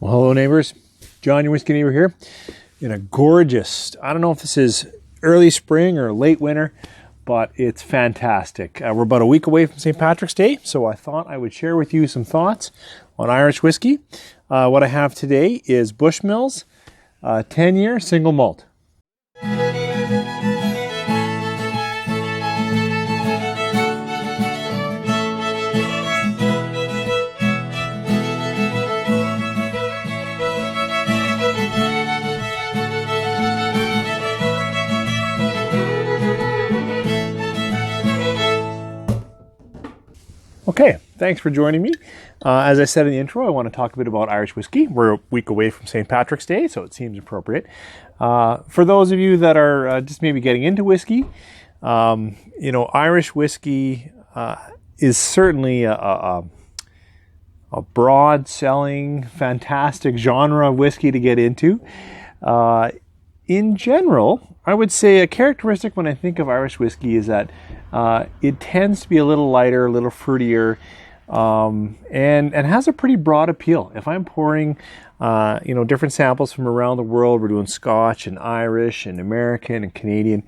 Well, hello neighbors, John, your whiskey neighbor here in a gorgeous, I don't know if this is early spring or late winter, but it's fantastic. We're about a week away from St. Patrick's Day, so I thought I would share with you some thoughts on Irish whiskey. What I have today is Bushmills 10-year single malt. Okay, thanks for joining me. As I said in the intro, I want to talk a bit about Irish whiskey. We're a week away from St. Patrick's Day, so it seems appropriate. For those of you that are just maybe getting into whiskey, Irish whiskey is certainly a broad-selling, fantastic genre of whiskey to get into. In general, I would say a characteristic when I think of Irish whiskey is that it tends to be a little lighter, a little fruitier, and has a pretty broad appeal. If I'm pouring, different samples from around the world, we're doing Scotch and Irish and American and Canadian,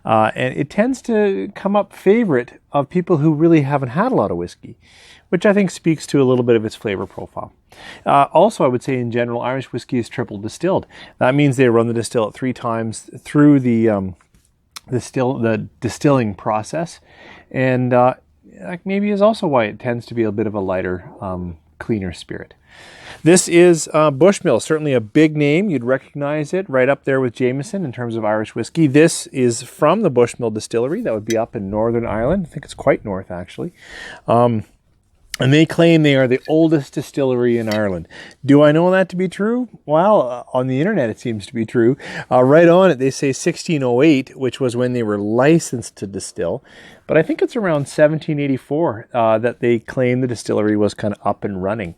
and it tends to come up favorite of people who really haven't had a lot of whiskey, which I think speaks to a little bit of its flavor profile. Also, I would say in general, Irish whiskey is triple distilled. That means they run the distillate 3 times through the distilling process, and that maybe is also why it tends to be a bit of a lighter, cleaner spirit. This is Bushmills, certainly a big name. You'd recognize it right up there with Jameson in terms of Irish whiskey. This is from the Bushmill distillery. That would be up in Northern Ireland. I think it's quite north, actually. And they claim they are the oldest distillery in Ireland. Do I know that to be true? Well, on the internet it seems to be true. Right on it they say 1608, which was when they were licensed to distill. But I think it's around 1784 that they claim the distillery was kind of up and running.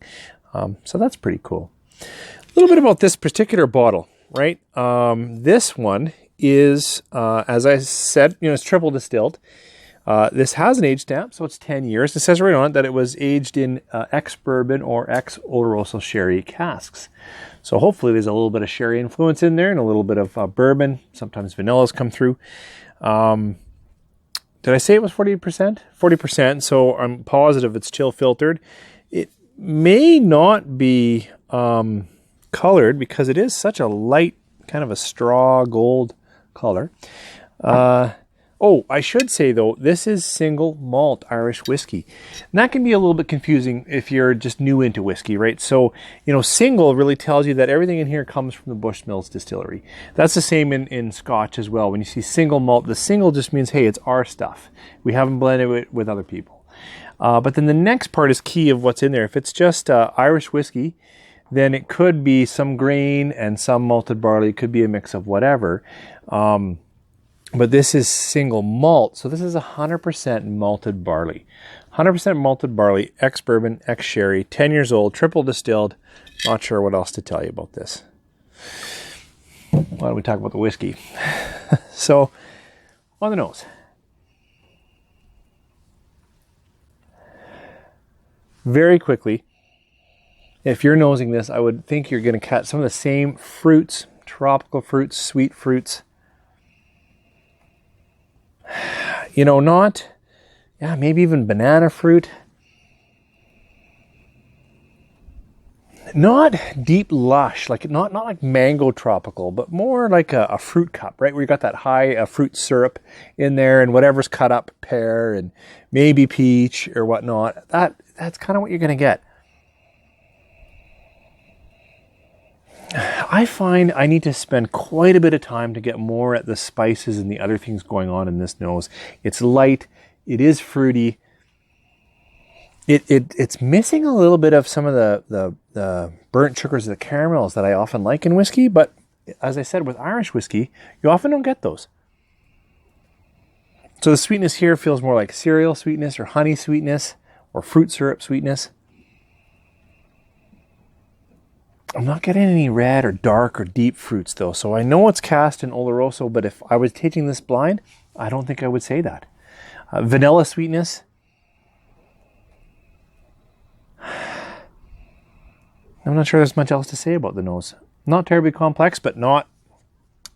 So that's pretty cool. A little bit about this particular bottle, right? This one is, as I said, it's triple distilled. This has an age stamp, so it's 10 years. It says right on it that it was aged in ex-bourbon or ex-oloroso sherry casks. So hopefully there's a little bit of sherry influence in there and a little bit of bourbon. Sometimes vanillas come through. Did I say it was 40%? 40%, so I'm positive it's chill filtered. It may not be colored because it is such a light, kind of a straw gold color. Oh, I should say, though, this is single malt Irish whiskey. And that can be a little bit confusing if you're just new into whiskey, right? So, single really tells you that everything in here comes from the Bushmills distillery. That's the same in Scotch as well. When you see single malt, the single just means, hey, it's our stuff. We haven't blended it with other people. But then the next part is key of what's in there. If it's just Irish whiskey, then it could be some grain and some malted barley. It could be a mix of whatever. But this is single malt, so this is 100% malted barley. 100% malted barley, ex-bourbon, ex-sherry, 10 years old, triple distilled. Not sure what else to tell you about this. Why don't we talk about the whiskey? So, on the nose. Very quickly, if you're nosing this, I would think you're going to catch some of the same fruits, tropical fruits, sweet fruits. Maybe even banana fruit. Not deep lush, not like mango tropical, but more like a fruit cup, right? Where you got that high fruit syrup in there and whatever's cut up, pear and maybe peach or whatnot. That's kind of what you're going to get. I find I need to spend quite a bit of time to get more at the spices and the other things going on in this nose. It's light. It is fruity. It's missing a little bit of some of the burnt sugars, the caramels that I often like in whiskey. But as I said, with Irish whiskey, you often don't get those. So the sweetness here feels more like cereal sweetness or honey sweetness or fruit syrup sweetness. I'm not getting any red or dark or deep fruits though. So I know it's cast in Oloroso, but if I was tasting this blind, I don't think I would say that. Vanilla sweetness. I'm not sure there's much else to say about the nose. Not terribly complex, but not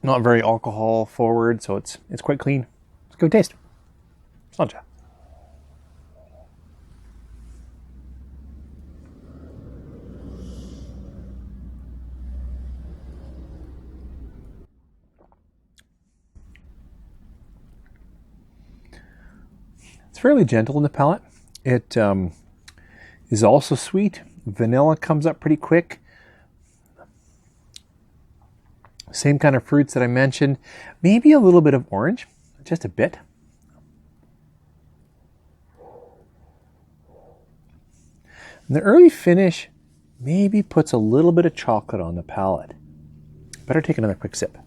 very alcohol forward, so it's quite clean. It's a good taste. Sláinte. It's fairly gentle in the palate. It is also sweet. Vanilla comes up pretty quick. Same kind of fruits that I mentioned. Maybe a little bit of orange, just a bit. And the early finish maybe puts a little bit of chocolate on the palate. Better take another quick sip.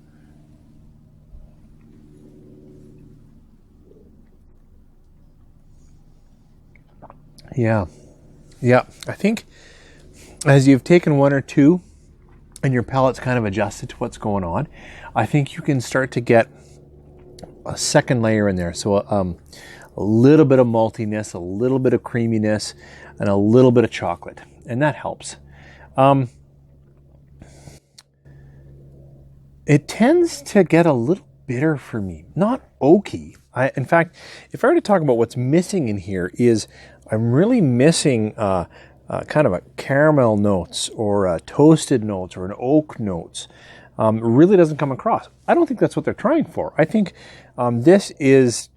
Yeah. I think as you've taken one or two and your palate's kind of adjusted to what's going on, I think you can start to get a second layer in there. So a little bit of maltiness, a little bit of creaminess, and a little bit of chocolate. And that helps. It tends to get a little bitter for me, not oaky. In fact, if I were to talk about what's missing in here is I'm really missing kind of a caramel notes or toasted notes or an oak notes. Really doesn't come across. I don't think that's what they're trying for. I think this is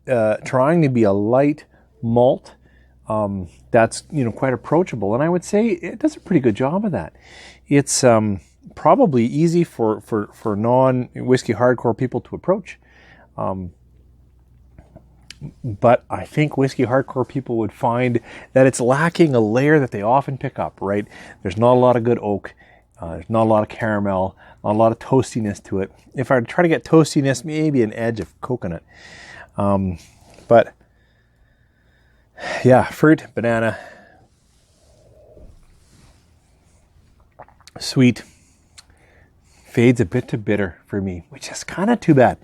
trying to be a light malt that's quite approachable, and I would say it does a pretty good job of that. It's probably easy for non-whiskey hardcore people to approach. But I think whiskey hardcore people would find that it's lacking a layer that they often pick up, right? There's not a lot of good oak. There's not a lot of caramel, not a lot of toastiness to it. If I were to try to get toastiness, maybe an edge of coconut. But yeah, fruit, banana, sweet, fades a bit to bitter for me, which is kind of too bad.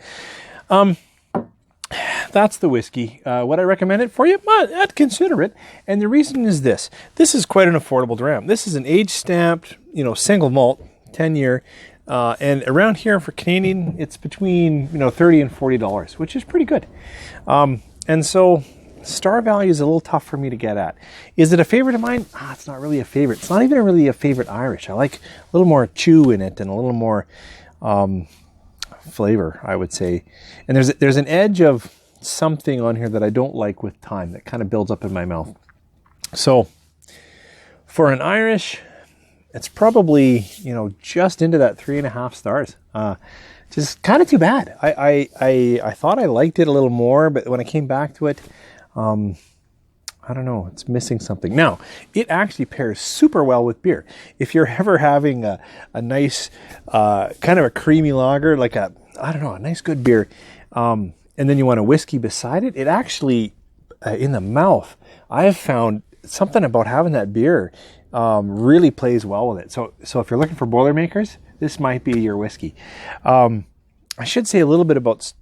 That's the whiskey. Would I recommend it for you? Well, I'd consider it. And the reason is this. This is quite an affordable dram. This is an age-stamped, single malt, 10-year. And around here for Canadian, it's between, $30 and $40, which is pretty good. And so star value is a little tough for me to get at. Is it a favorite of mine? It's not really a favorite. It's not even really a favorite Irish. I like a little more chew in it and a little more flavor, I would say. And there's an edge of something on here that I don't like with time that kind of builds up in my mouth. So for an Irish, it's probably, just into that 3.5 stars. Just kind of too bad. I thought I liked it a little more, but when I came back to it, I don't know, it's missing something. Now, it actually pairs super well with beer. If you're ever having a nice, kind of a creamy lager, like a nice good beer, and then you want a whiskey beside it, it actually, in the mouth, I have found something about having that beer really plays well with it. So if you're looking for Boilermakers, this might be your whiskey. I should say a little bit about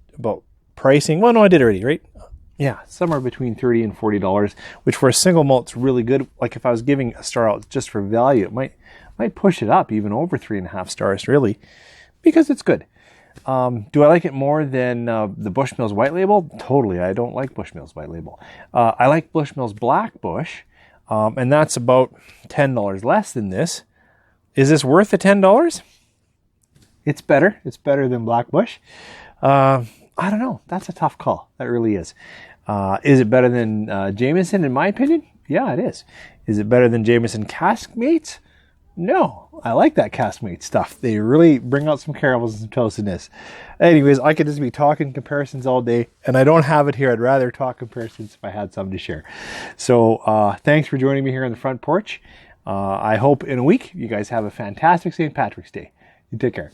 pricing. Well, no, I did already, right? Yeah, somewhere between $30 and $40, which for a single malt's really good. Like if I was giving a star out just for value, it might push it up even over 3.5 stars, really, because it's good. Do I like it more than the Bushmills White Label? Totally. I don't like Bushmills White Label. I like Bushmills Black Bush, and that's about $10 less than this. Is this worth the $10? It's better. It's better than Black Bush. I don't know. That's a tough call. That really is. Is it better than Jameson, in my opinion? Yeah, it is. Is it better than Jameson Caskmates? No, I like that Caskmate stuff. They really bring out some caramels and some toastiness. Anyways, I could just be talking comparisons all day, and I don't have it here. I'd rather talk comparisons if I had some to share. So thanks for joining me here on the front porch. I hope in a week you guys have a fantastic St. Patrick's Day. You take care.